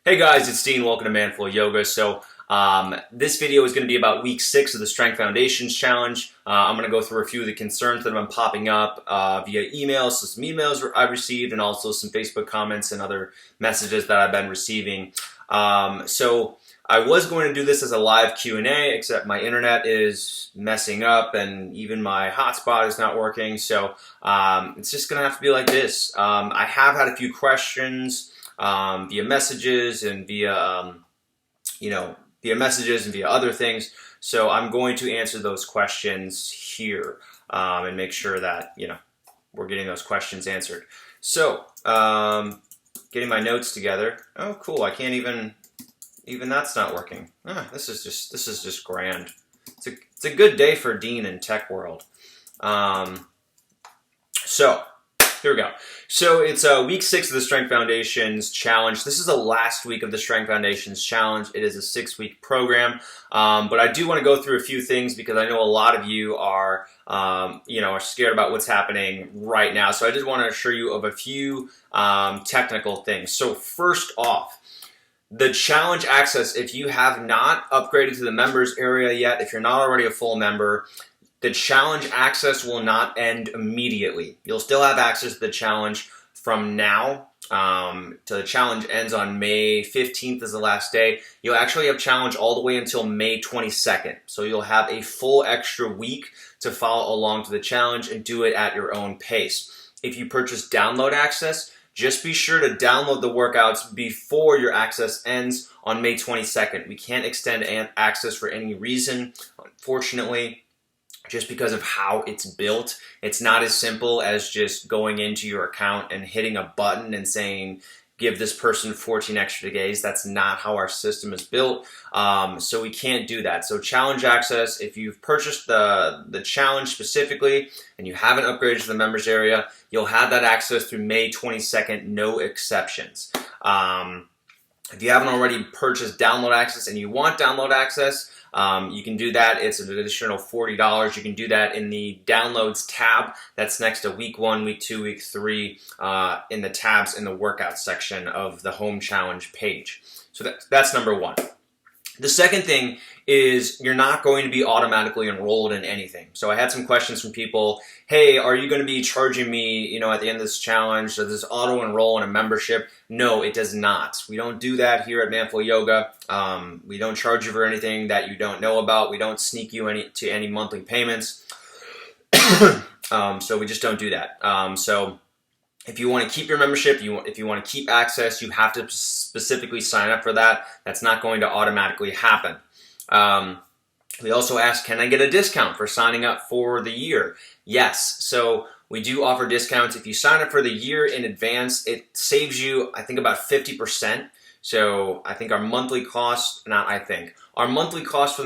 Hey guys, it's Dean. Welcome to Manful Yoga. This video is going to be about week 6 of the Strength Foundations Challenge. I'm going to go through a few of the concerns that have been popping up via emails, so some emails I've received, and also some Facebook comments and other messages that I've been receiving. I was going to do this as a live Q&A, except my internet is messing up and even my hotspot is not working. It's just going to have to be like this. I have had a few questions via messages and via other things. So I'm going to answer those questions here and make sure that we're getting those questions answered. Getting my notes together. Oh, cool! I can't even that's not working. This is just grand. It's a good day for Dean in tech world. Here we go. So it's week 6 of the Strength Foundations Challenge. This is the last week of the Strength Foundations Challenge. It is a 6-week program, but I do want to go through a few things because I know a lot of you are scared about what's happening right now. So I just want to assure you of a few technical things. So first off, the challenge access, if you have not upgraded to the members area yet, if you're not already a full member, the challenge access will not end immediately. You'll still have access to the challenge from now till the challenge ends on May 15th is the last day. You'll actually have challenge all the way until May 22nd. So you'll have a full extra week to follow along to the challenge and do it at your own pace. If you purchase download access, just be sure to download the workouts before your access ends on May 22nd. We can't extend access for any reason, unfortunately. Just because of how it's built. It's not as simple as just going into your account and hitting a button and saying, give this person 14 extra days. That's not how our system is built. So we can't do that. So challenge access, if you've purchased the challenge specifically and you haven't upgraded to the members area, you'll have that access through May 22nd, no exceptions. If you haven't already purchased download access and you want download access, you can do that. It's an additional $40. You can do that in the downloads tab that's next to week 1, week 2, week 3 in the tabs in the workout section of the home challenge page. So that's number 1. The second thing is you're not going to be automatically enrolled in anything. So I had some questions from people. Hey, are you going to be charging me, at the end of this challenge? Does this auto enroll in a membership? No, it does not. We don't do that here at Manful Yoga. We don't charge you for anything that you don't know about. We don't sneak you to any monthly payments. So we just don't do that. If you want to keep your membership, if you want to keep access, you have to specifically sign up for that. That's not going to automatically happen. We also asked, can I get a discount for signing up for the year? Yes. So we do offer discounts. If you sign up for the year in advance, it saves you, I think, about 50%. So I think our monthly cost for the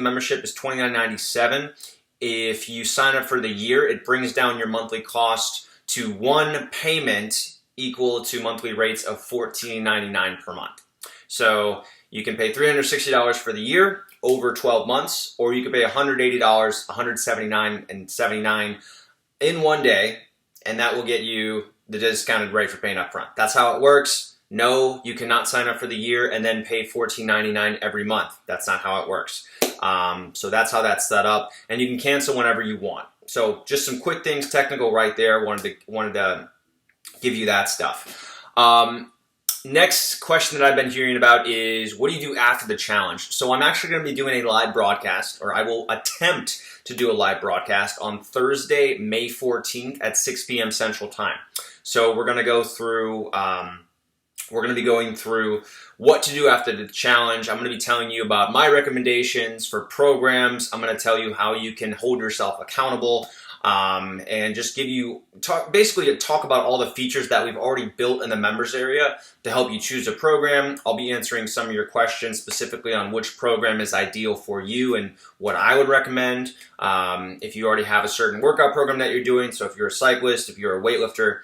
membership is $29.97. If you sign up for the year, it brings down your monthly cost to one payment equal to monthly rates of $14.99 per month. So you can pay $360 for the year over 12 months, or you can pay $180, $179.79 in one day, and that will get you the discounted rate for paying up front. That's how it works. No, you cannot sign up for the year and then pay $14.99 every month. That's not how it works. So that's how that's set up, and you can cancel whenever you want. So just some quick things, technical right there. Wanted to give you that stuff. Next question that I've been hearing about is, what do you do after the challenge? So I'm actually going to be doing a live broadcast, or I will attempt to do a live broadcast on Thursday, May 14th at 6 p.m. Central Time. So we're going to go through, we're going to be going through what to do after the challenge. I'm going to be telling you about my recommendations for programs. I'm going to tell you how you can hold yourself accountable. And just basically talk about all the features that we've already built in the members area to help you choose a program. I'll be answering some of your questions specifically on which program is ideal for you and what I would recommend. If you already have a certain workout program that you're doing, so if you're a cyclist, if you're a weightlifter,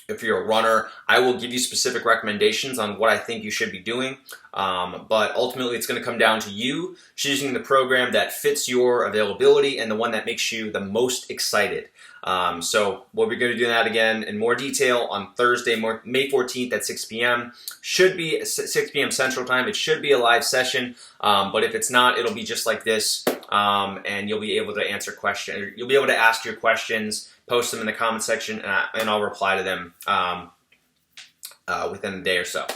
if you're a runner, I will give you specific recommendations on what I think you should be doing. But ultimately, it's going to come down to you choosing the program that fits your availability and the one that makes you the most excited. So we'll be going to do that again in more detail on Thursday, May 14th at 6 p.m. Should be 6 p.m. Central Time. It should be a live session, but if it's not, it'll be just like this, and you'll be able to answer questions. You'll be able to ask your questions, post them in the comment section, and I'll reply to them within a day or so.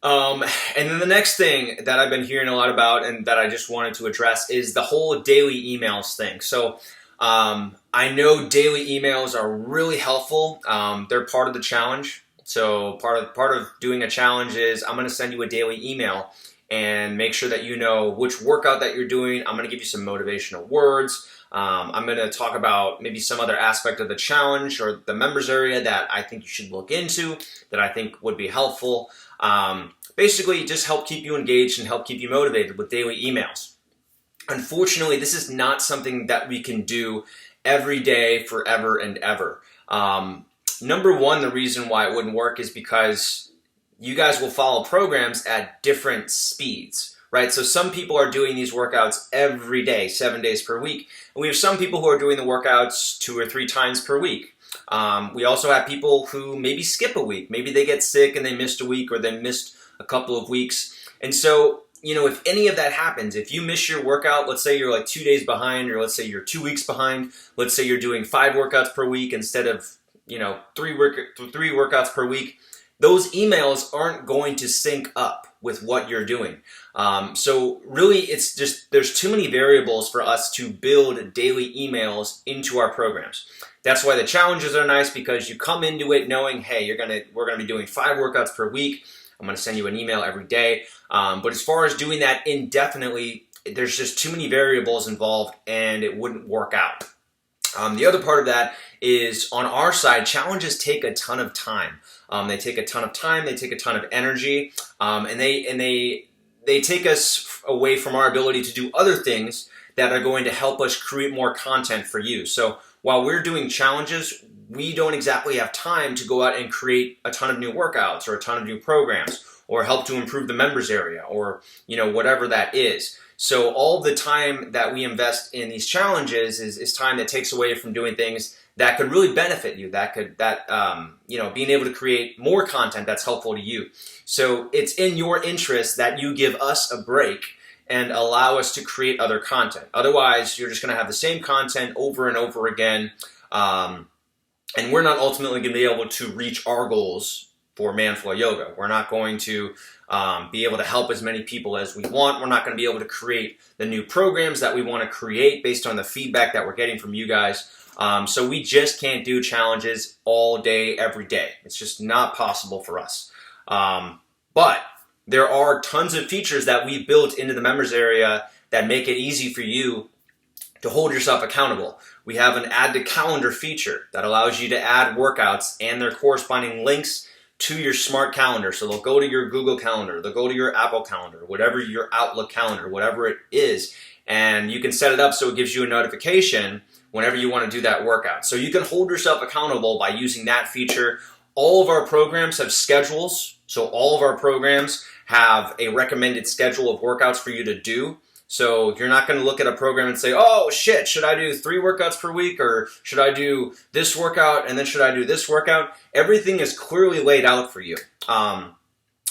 And then the next thing that I've been hearing a lot about and that I just wanted to address is the whole daily emails thing. So I know daily emails are really helpful. They're part of the challenge. So part of doing a challenge is I'm going to send you a daily email and make sure that you know which workout that you're doing. I'm going to give you some motivational words. I'm going to talk about maybe some other aspect of the challenge or the members area that I think you should look into, that I think would be helpful. Basically, just help keep you engaged and help keep you motivated with daily emails. Unfortunately, this is not something that we can do every day forever and ever. Number one, the reason why it wouldn't work is because you guys will follow programs at different speeds, right? So some people are doing these workouts every day, 7 days per week. And we have some people who are doing the workouts 2 or 3 times per week. We also have people who maybe skip a week. Maybe they get sick and they missed a week, or they missed a couple of weeks. And so, if any of that happens, if you miss your workout, let's say you're like 2 days behind, or let's say you're 2 weeks behind, let's say you're doing 5 workouts per week instead of, 3 workouts per week, those emails aren't going to sync up with what you're doing. So really, it's just, there's too many variables for us to build daily emails into our programs. That's why the challenges are nice, because you come into it knowing, hey, we're gonna be doing 5 workouts per week. I'm gonna send you an email every day. But as far as doing that indefinitely, there's just too many variables involved and it wouldn't work out. The other part of that is, on our side, challenges take a ton of time. They take a ton of time, they take a ton of energy, and they take us away from our ability to do other things that are going to help us create more content for you. So while we're doing challenges, we don't exactly have time to go out and create a ton of new workouts or a ton of new programs or help to improve the members area or, whatever that is. So all the time that we invest in these challenges is time that takes away from doing things that could really benefit you, being able to create more content that's helpful to you. So it's in your interest that you give us a break and allow us to create other content. Otherwise, you're just going to have the same content over and over again, and we're not ultimately going to be able to reach our goals for Manflow Yoga. We're not going to be able to help as many people as we want. We're not going to be able to create the new programs that we want to create based on the feedback that we're getting from you guys. So we just can't do challenges all day, every day. It's just not possible for us. But there are tons of features that we built into the members area that make it easy for you to hold yourself accountable. We have an add to calendar feature that allows you to add workouts and their corresponding links to your smart calendar. So they'll go to your Google Calendar, they'll go to your Apple Calendar, whatever your Outlook calendar, whatever it is. And you can set it up so it gives you a notification whenever you want to do that workout. So you can hold yourself accountable by using that feature. All of our programs have schedules. So all of our programs have a recommended schedule of workouts for you to do. So you're not going to look at a program and say, oh shit, should I do 3 workouts per week, or should I do this workout and then should I do this workout? Everything is clearly laid out for you. And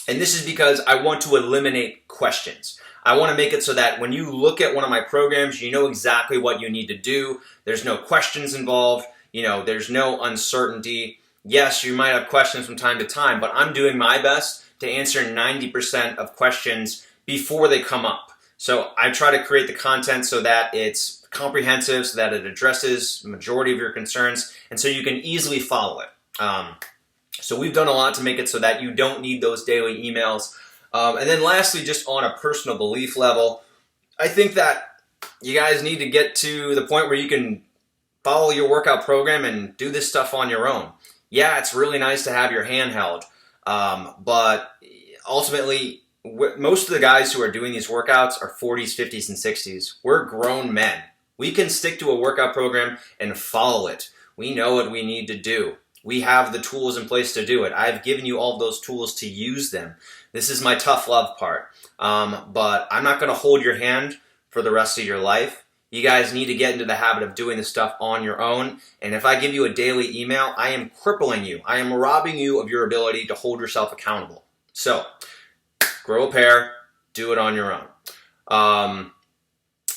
this is because I want to eliminate questions. I want to make it so that when you look at one of my programs, you know exactly what you need to do. There's no questions involved. There's no uncertainty. Yes, you might have questions from time to time, but I'm doing my best to answer 90% of questions before they come up. So I try to create the content so that it's comprehensive, so that it addresses the majority of your concerns, and so you can easily follow it. So we've done a lot to make it so that you don't need those daily emails. And then lastly, just on a personal belief level, I think that you guys need to get to the point where you can follow your workout program and do this stuff on your own. Yeah, it's really nice to have your hand held, but ultimately, most of the guys who are doing these workouts are 40s, 50s, and 60s. We're grown men. We can stick to a workout program and follow it. We know what we need to do. We have the tools in place to do it. I've given you all those tools to use them. This is my tough love part. But I'm not going to hold your hand for the rest of your life. You guys need to get into the habit of doing this stuff on your own. And if I give you a daily email, I am crippling you. I am robbing you of your ability to hold yourself accountable. So, grow a pair, do it on your own.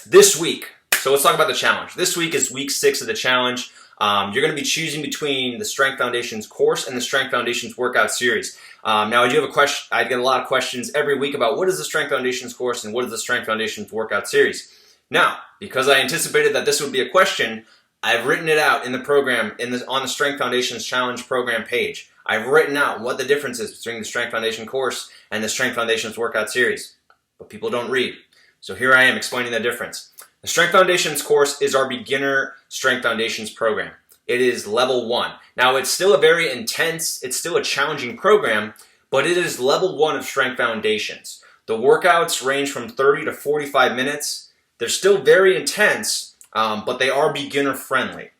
This week, so let's talk about the challenge. This week is week 6 of the challenge. You're going to be choosing between the Strength Foundations course and the Strength Foundations workout series. Now, I do have a question. I get a lot of questions every week about what is the Strength Foundations course and what is the Strength Foundations workout series. Now, because I anticipated that this would be a question, I've written it out in the program on the Strength Foundations Challenge program page. I've written out what the difference is between the Strength Foundation course and the Strength Foundations workout series. But people don't read. So here I am explaining the difference. The Strength Foundations course is our beginner Strength Foundations program. It is level 1. Now, it's still a very intense, it's still a challenging program, but it is level 1 of Strength Foundations. The workouts range from 30 to 45 minutes. They're still very intense, but they are beginner friendly.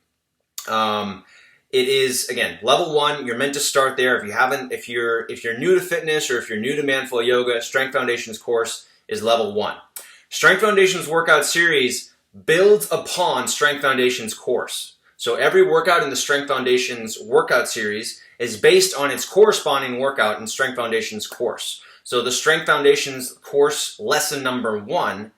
It is, again, level 1. You're meant to start there. If you're new to fitness or if you're new to Manful Yoga, Strength Foundations course is level 1. Strength Foundations workout series builds upon Strength Foundations course. So every workout in the Strength Foundations workout series is based on its corresponding workout in Strength Foundations course. So the Strength Foundations course lesson number 1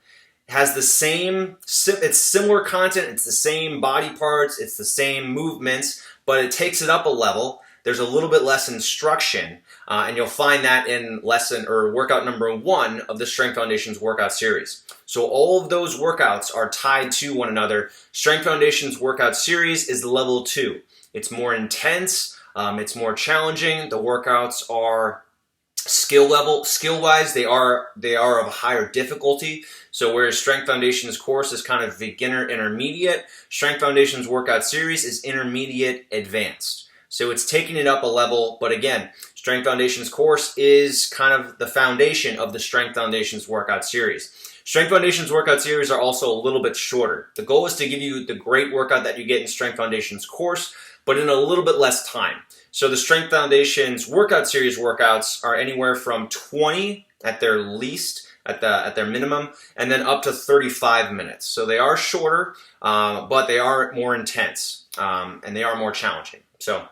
has it's similar content, it's the same body parts, it's the same movements, but it takes it up a level. There's a little bit less instruction, and you'll find that in workout number 1 of the Strength Foundations workout series. So all of those workouts are tied to one another. Strength Foundations workout series is level 2. It's more intense, it's more challenging. The workouts are skill-wise, they are of a higher difficulty. So whereas Strength Foundations course is kind of beginner intermediate, Strength Foundations workout series is intermediate advanced. So it's taking it up a level, but again, Strength Foundations course is kind of the foundation of the Strength Foundations workout series. Strength Foundations workout series are also a little bit shorter. The goal is to give you the great workout that you get in Strength Foundations course, but in a little bit less time. So the Strength Foundations workout series workouts are anywhere from 20 at their least, at their minimum, and then up to 35 minutes. So they are shorter, but they are more intense, and they are more challenging. So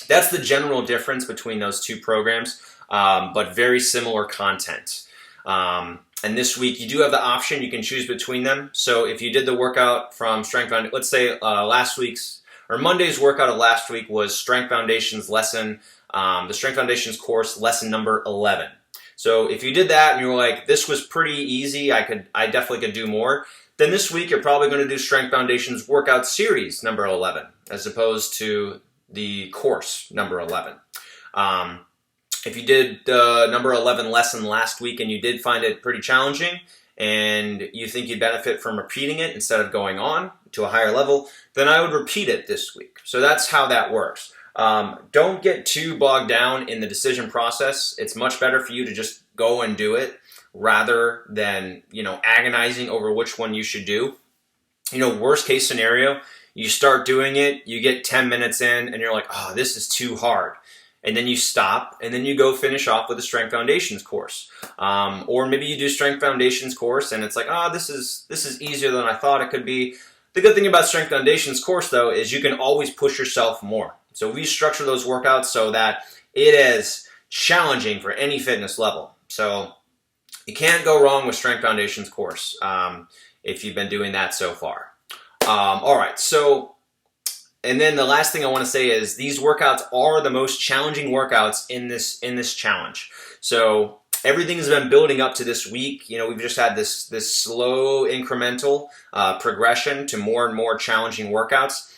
that's the general difference between those two programs, but very similar content. And this week, you do have the option. You can choose between them. So if you did the workout from Strength Foundation, let's say Monday's workout of last week was Strength Foundations lesson, the Strength Foundations course, lesson number 11. So if you did that and you were like, this was pretty easy, I definitely could do more, then this week you're probably going to do Strength Foundations workout series number 11, as opposed to the course number 11. If you did the number 11 lesson last week and you did find it pretty challenging and you think you'd benefit from repeating it instead of going on to a higher level, then I would repeat it this week. So that's how that works. Don't get too bogged down in the decision process. It's much better for you to just go and do it rather than, agonizing over which one you should do. Worst case scenario, you start doing it, you get 10 minutes in and you're like, oh, this is too hard. And then you stop, and then you go finish off with a Strength Foundations course. Or maybe you do Strength Foundations course, and it's like, this is easier than I thought it could be. The good thing about Strength Foundations course, though, is you can always push yourself more. So we structure those workouts so that it is challenging for any fitness level. So you can't go wrong with Strength Foundations course if you've been doing that so far. All right, so... And then the last thing I want to say is these workouts are the most challenging workouts in this challenge. So everything has been building up to this week. We've just had this slow incremental progression to more and more challenging workouts.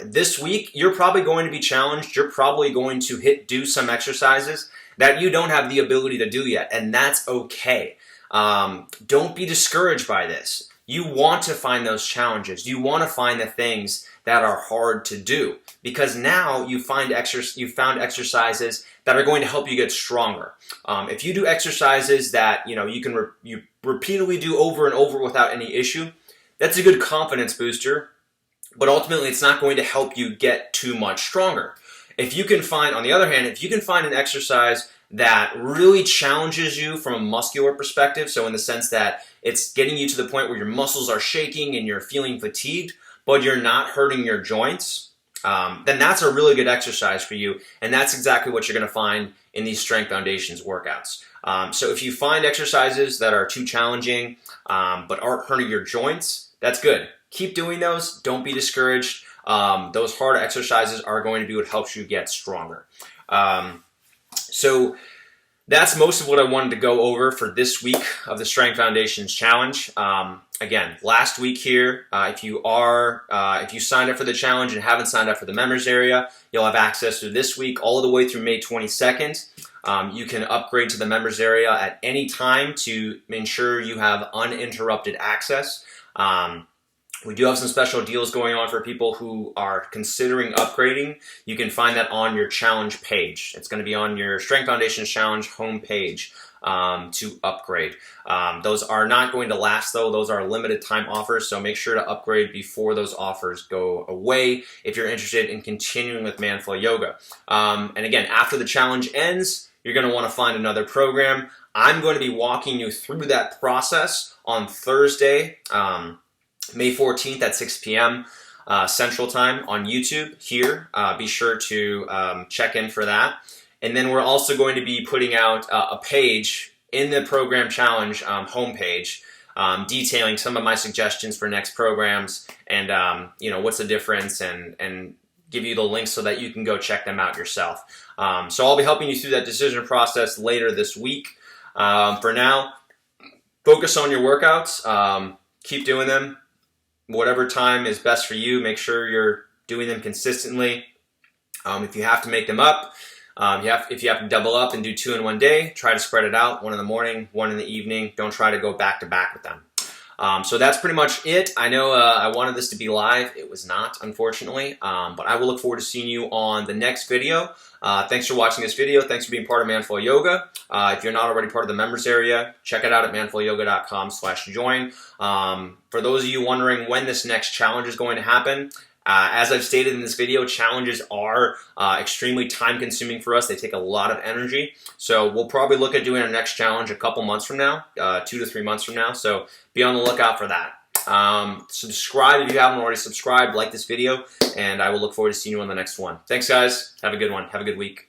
This week, you're probably going to be challenged. You're probably going to do some exercises that you don't have the ability to do yet, and that's okay. Don't be discouraged by this. You want to find those challenges. You want to find the things that are hard to do, because now you found exercises that are going to help you get stronger. If you do exercises that you can you repeatedly do over and over without any issue, that's a good confidence booster, but ultimately it's not going to help you get too much stronger. On the other hand, if you can find an exercise that really challenges you from a muscular perspective, so in the sense that it's getting you to the point where your muscles are shaking and you're feeling fatigued, but you're not hurting your joints, then that's a really good exercise for you, and that's exactly what you're going to find in these Strength Foundations workouts. So if you find exercises that are too challenging but aren't hurting your joints, that's good. Keep doing those. Don't be discouraged. Those hard exercises are going to be what helps you get stronger. So that's most of what I wanted to go over for this week of the Strength Foundations Challenge. Again, last week here, if you signed up for the challenge and haven't signed up for the members area, you'll have access to this week all the way through May 22nd. You can upgrade to the members area at any time to ensure you have uninterrupted access. We do have some special deals going on for people who are considering upgrading. You can find that on your challenge page. It's going to be on your Strength Foundations Challenge homepage to upgrade. Those are not going to last though. Those are limited time offers, so make sure to upgrade before those offers go away if you're interested in continuing with Man-Flow Yoga. And again, after the challenge ends, you're going to want to find another program. I'm going to be walking you through that process on Thursday, May 14th at 6 p.m. Central Time on YouTube here. Be sure to check in for that. And then we're also going to be putting out a page in the program challenge homepage detailing some of my suggestions for next programs and what's the difference and give you the links so that you can go check them out yourself. So I'll be helping you through that decision process later this week. For now, focus on your workouts. Keep doing them. Whatever time is best for you, make sure you're doing them consistently. If you have to make them up, if you have to double up and do 2 in one day, try to spread it out, 1 in the morning, 1 in the evening. Don't try to go back to back with them. So that's pretty much it. I know I wanted this to be live. It was not, unfortunately, but I will look forward to seeing you on the next video. Thanks for watching this video. Thanks for being part of Man-Flow Yoga. If you're not already part of the members area, check it out at manflowyoga.com/join. For those of you wondering when this next challenge is going to happen, as I've stated in this video, challenges are extremely time-consuming for us. They take a lot of energy. So we'll probably look at doing our next challenge a couple months from now, 2 to 3 months from now. So be on the lookout for that. Subscribe if you haven't already subscribed, like this video, and I will look forward to seeing you on the next one. Thanks, guys. Have a good one. Have a good week.